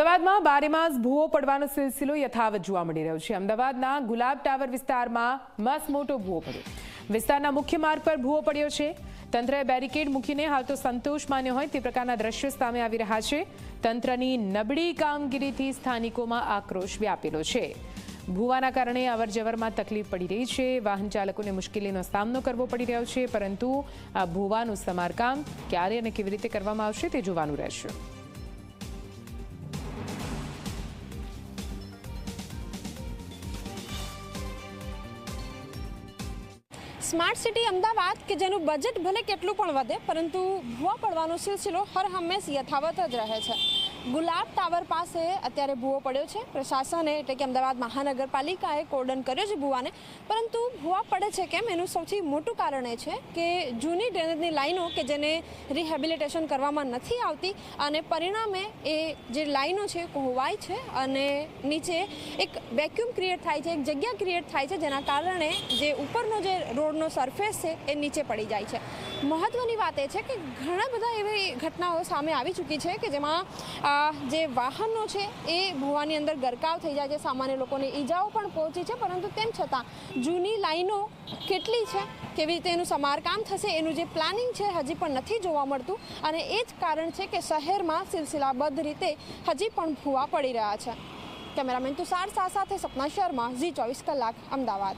અમદાવાદમાં બારેમાસ ભૂવો પડવાનો સિલસિલો યથાવત જોવા મળી રહ્યો છે। અમદાવાદના ગુલાબ ટાવર વિસ્તારમાં મસમોટો ભૂવો પડ્યો। વિસ્તારના મુખ્ય માર્ગ પર ભૂવો પડ્યો છે। તંત્રએ બેરિકેડ મૂકીને હાલ તો સંતોષ માન્યો હોય તે પ્રકારના દ્રશ્યો સામે આવી રહ્યા છે। તંત્રની નબળી કામગીરીથી સ્થાનિકોમાં આક્રોશ વ્યાપેલો છે। ભૂવાના કારણે અવરજવરમાં તકલીફ પડી રહી છે। વાહન ચાલકોને મુશ્કેલીનો સામનો કરવો પડી રહ્યો છે, પરંતુ આ ભૂવાનું સમારકામ ક્યારે અને કેવી રીતે કરવામાં આવશે તે જોવાનું રહેશે। સ્માર્ટ સિટી અમદાવાદ કે જેનું બજેટ ભલે કેટલું પણ વધે, પરંતુ ભૂવા પડવાનો સિલસિલો હર હંમેશ યથાવત જ રહે છે। ગુલાબ ટાવર પાસે અત્યારે ભૂવો પડ્યો છે। પ્રશાસને એટલે કે અમદાવાદ મહાનગરપાલિકાએ કોર્ડન કર્યો છે ભૂવાને, પરંતુ ભૂવા પડે છે કેમ એનું સૌથી મોટું કારણ એ છે કે જૂની ડ્રેનેજની લાઈનો કે જેને રિહેબિલિટેશન કરવામાં નથી આવતી અને પરિણામે એ જે લાઈનો છે કોહવાય છે અને નીચે એક વેક્યુમ ક્રિએટ થાય છે, એક જગ્યા ક્રિએટ થાય છે, જેના કારણે જે ઉપરનો જે રોડનો સરફેસ છે એ નીચે પડી જાય છે। મહત્વની વાત એ છે કે ઘણા બધા એવી ઘટનાઓ સામે આવી ચૂકી છે કે જેમાં જે વાહનો છે એ ભૂવાની અંદર ગરકાવ થઈ જાય છે, સામાન્ય લોકોને ઈજાઓ પણ પહોંચી છે, પરંતુ તેમ છતાં જૂની લાઈનો કેટલી છે, કેવી રીતે એનું સમારકામ થશે એનું જે પ્લાનિંગ છે હજી પણ નથી જોવા મળતું અને એ જ કારણ છે કે શહેરમાં સિલસિલાબદ્ધ રીતે હજી પણ ભૂવા પડી રહ્યા છે। કેમેરામેન તુષાર શાહ સાથે સપના શર્મા, ઝી 24 કલાક, અમદાવાદ।